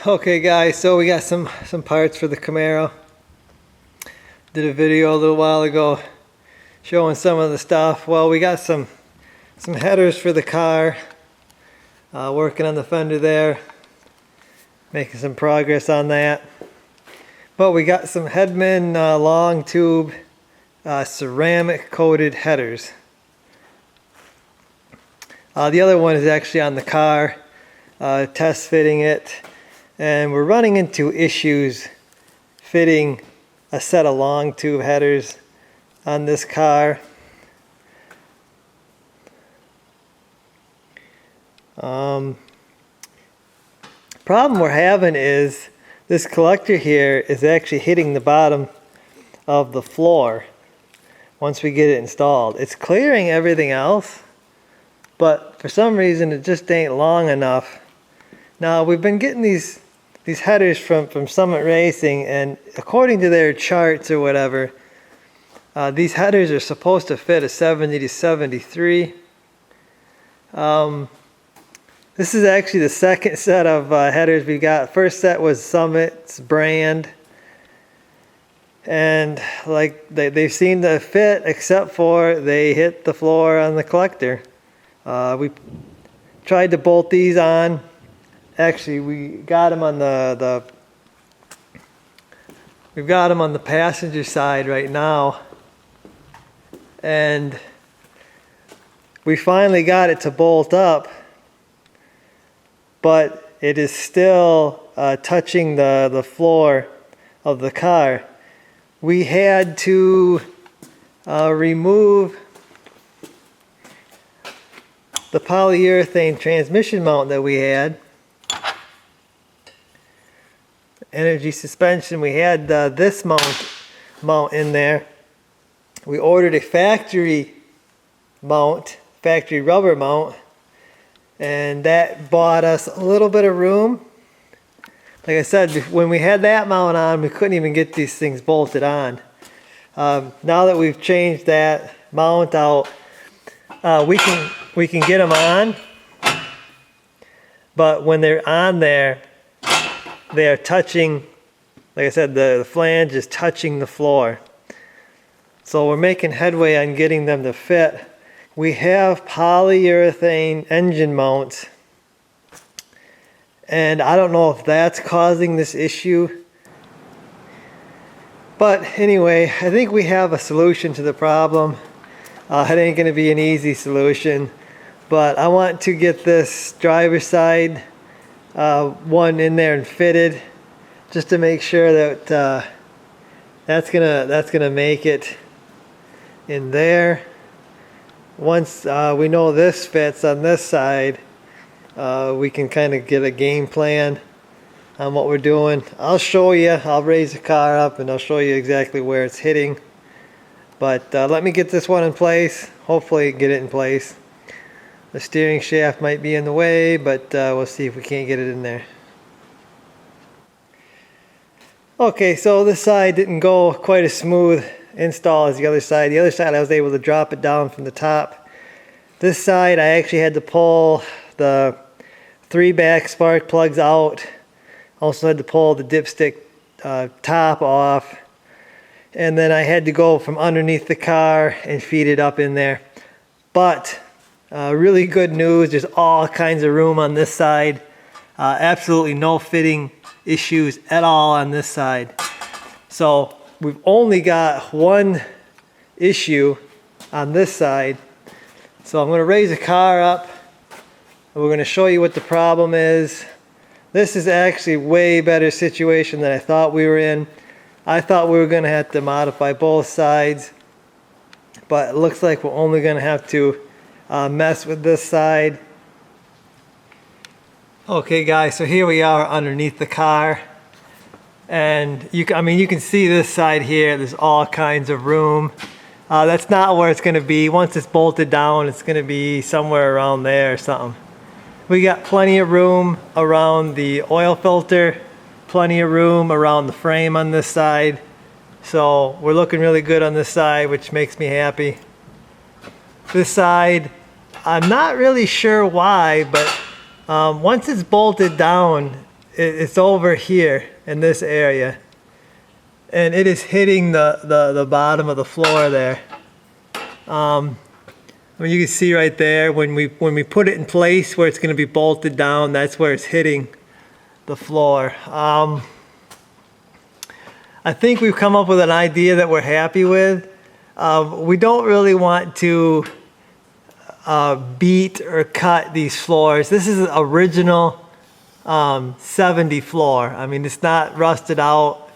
Okay guys, so we got some parts for the Camaro. Did a video a little while ago showing some of the stuff. Well, we got some headers for the car. Working on the fender there, making some progress on that. But we got some Hedman long tube ceramic coated headers. The other one is actually on the car, test fitting it. And we're running into issues fitting a set of long tube headers on this car. Problem we're having is this collector here is actually hitting the bottom of the floor once we get it installed. It's clearing everything else, but for some reason it just ain't long enough. Now we've been getting these headers from Summit Racing, and according to their charts or whatever, these headers are supposed to fit a 70 to 73. This is actually the second set of headers we got. First set was Summit's brand, and like they seem to fit, except for they hit the floor on the collector. We tried to bolt these on. Actually, we got them on we've got them on the passenger side right now, and we finally got it to bolt up, but it is still touching the floor of the car. We had to remove the polyurethane transmission mount that we had. Energy suspension, we had this mount in there. We ordered a factory mount, factory rubber mount, and that bought us a little bit of room. Like I said, when we had that mount on, we couldn't even get these things bolted on. Now that we've changed that mount out, we can get them on, but when they're on there, they are touching, like I said, the flange is touching the floor. So we're making headway on getting them to fit. We have polyurethane engine mounts, and I don't know if that's causing this issue. But anyway, I think we have a solution to the problem. It ain't going to be an easy solution, but I want to get this driver's side one in there and fitted, just to make sure that that's gonna make it in there. Once we know this fits on this side, we can kind of get a game plan on what we're doing. I'll show you. I'll raise the car up and I'll show you exactly where it's hitting. But let me get this one in place. Hopefully get it in place. The steering shaft might be in the way, but we'll see if we can't get it in there. Okay, so this side didn't go quite as smooth install as the other side. The other side I was able to drop it down from the top. This side I actually had to pull the 3 back spark plugs out. Also had to pull the dipstick top off. And then I had to go from underneath the car and feed it up in there. But really good news, there's all kinds of room on this side. Absolutely no fitting issues at all on this side. So we've only got one issue on this side. So I'm going to raise the car up and we're going to show you what the problem is. This is actually a way better situation than I thought we were in. I thought we were going to have to modify both sides, but it looks like we're only going to have to mess with this side. Okay guys, so here we are underneath the car, and you can see this side here. There's all kinds of room. That's not where it's going to be. Once it's bolted down, it's going to be somewhere around there or something. We got plenty of room around the oil filter, plenty of room around the frame on this side. So we're looking really good on this side, which makes me happy. This side, I'm not really sure why, but once it's bolted down, it's over here in this area. And it is hitting the bottom of the floor there. I mean, you can see right there when we put it in place where it's going to be bolted down, that's where it's hitting the floor. I think we've come up with an idea that we're happy with. We don't really want to beat or cut these floors. This is an original 70 floor. I mean, it's not rusted out.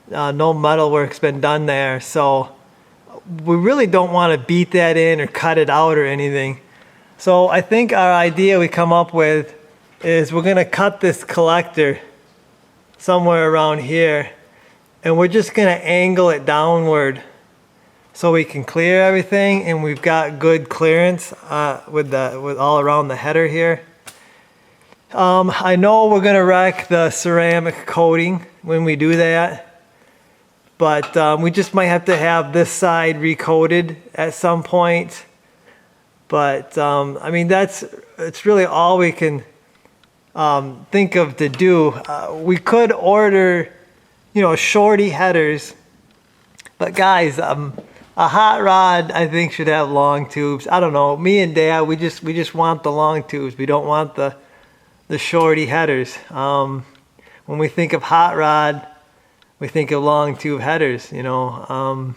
No metal work's been done there. So we really don't want to beat that in or cut it out or anything. So I think our idea we come up with is we're going to cut this collector somewhere around here. And we're just going to angle it downward so we can clear everything, and we've got good clearance with all around the header here. I know we're going to wreck the ceramic coating when we do that, but we just might have to have this side recoated at some point. But I mean, it's really all we can think of to do. We could order, you know, shorty headers, but guys, a hot rod I think should have long tubes. I don't know, me and Dad, we just want the long tubes. We don't want the shorty headers. When we think of hot rod, we think of long tube headers, you know.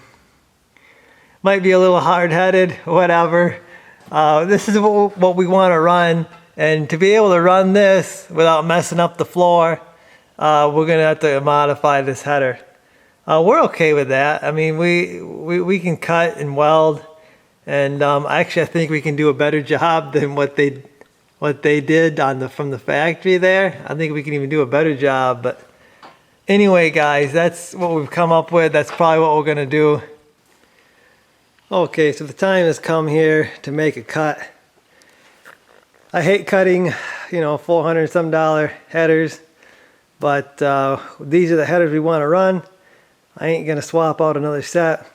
Might be a little hard-headed, whatever. This is what we want to run, and to be able to run this without messing up the floor, we're gonna have to modify this header. We're okay with that. I mean, we can cut and weld, and actually I think we can do a better job than what they did from the factory there. I think we can even do a better job. But anyway, guys, that's what we've come up with. That's probably what we're gonna do. Okay, so the time has come here to make a cut. I hate cutting, you know, $400 some headers. But these are the headers we want to run. I ain't going to swap out another set.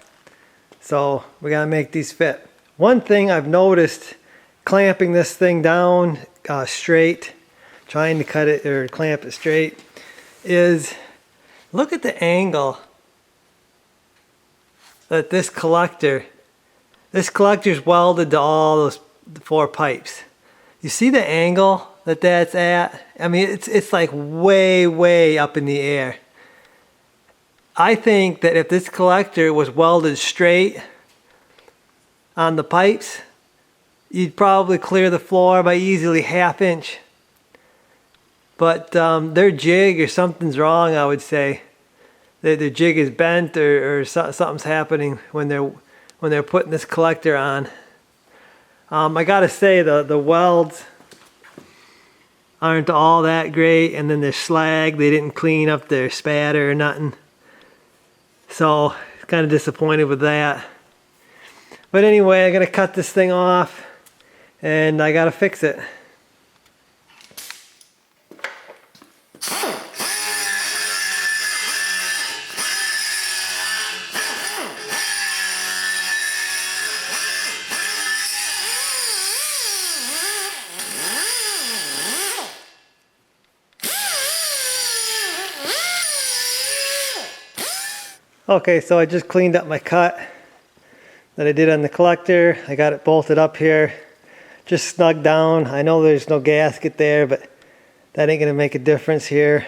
So we got to make these fit. One thing I've noticed clamping this thing down straight, trying to cut it or clamp it straight, is look at the angle that this collector's welded to all those 4 pipes. You see the angle that's at? I mean, it's like way up in the air. I think that if this collector was welded straight on the pipes, you'd probably clear the floor by easily 1/2 inch. But their jig or something's wrong, I would say. Their jig is bent or something's happening when they're putting this collector on. I gotta say the welds aren't all that great, and then there's slag. They didn't clean up their spatter or nothing. So kind of disappointed with that. But anyway, I'm gonna cut this thing off and I gotta fix it. Okay, so I just cleaned up my cut that I did on the collector. I got it bolted up here, just snug down. I know there's no gasket there, but that ain't gonna make a difference here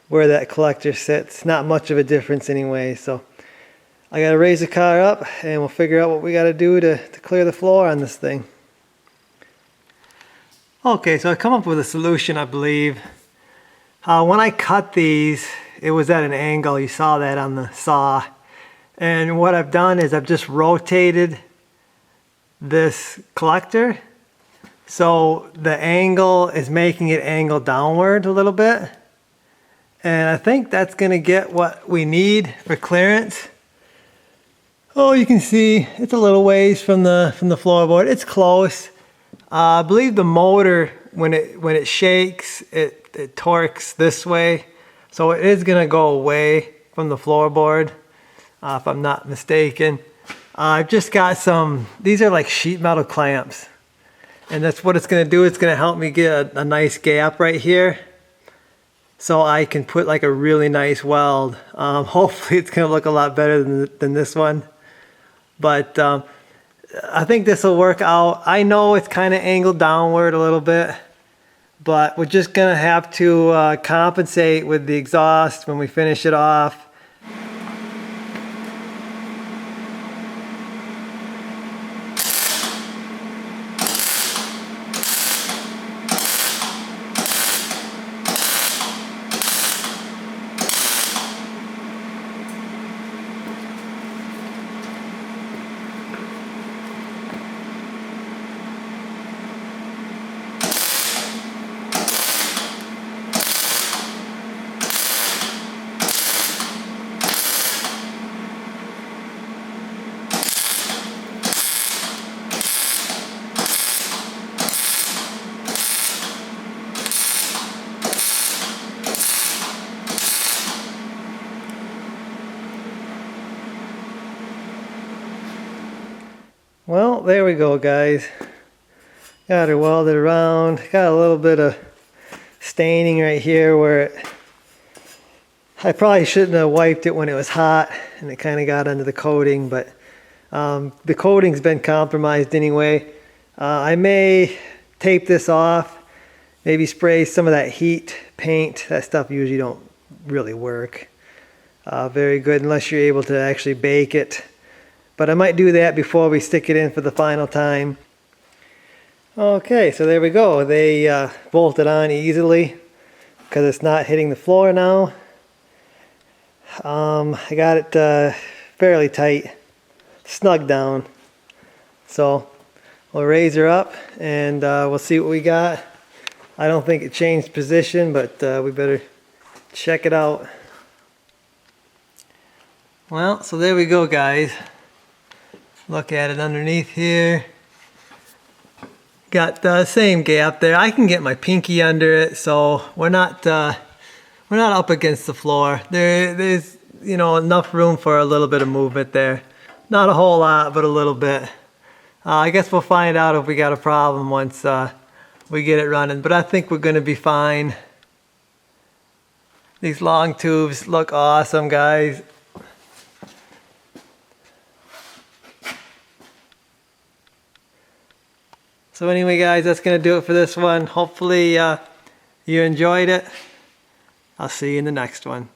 where that collector sits. Not much of a difference anyway. So I gotta raise the car up and we'll figure out what we gotta do to clear the floor on this thing. Okay, so I come up with a solution, I believe. When I cut these, it was at an angle. You saw that on the saw. And what I've done is I've just rotated this collector. So the angle is making it angle downward a little bit. And I think that's going to get what we need for clearance. Oh, you can see it's a little ways from the floorboard. It's close. I believe the motor when it shakes, it torques this way. So it is gonna go away from the floorboard, if I'm not mistaken. I've just got these are like sheet metal clamps. And that's what it's gonna do. It's gonna help me get a nice gap right here, so I can put like a really nice weld. Hopefully it's gonna look a lot better than this one. But I think this will work out. I know it's kind of angled downward a little bit, but we're just gonna have to compensate with the exhaust when we finish it off. Well, there we go, guys. Got her welded around. Got a little bit of staining right here where I probably shouldn't have wiped it when it was hot and it kind of got under the coating, but the coating's been compromised anyway. I may tape this off, maybe spray some of that heat paint. That stuff usually don't really work very good unless you're able to actually bake it. But I might do that before we stick it in for the final time. Okay, so there we go. They bolted on easily because it's not hitting the floor now. I got it fairly tight, snug down. So we'll raise her up and we'll see what we got. I don't think it changed position, but we better check it out. Well, so there we go, guys. Look at it underneath here. Got the same gap there. I can get my pinky under it, so we're not up against the floor. There's enough room for a little bit of movement there. Not a whole lot, but a little bit. I guess we'll find out if we got a problem once we get it running, but I think we're gonna be fine. These long tubes look awesome, guys. So anyway, guys, that's going to do it for this one. Hopefully you enjoyed it. I'll see you in the next one.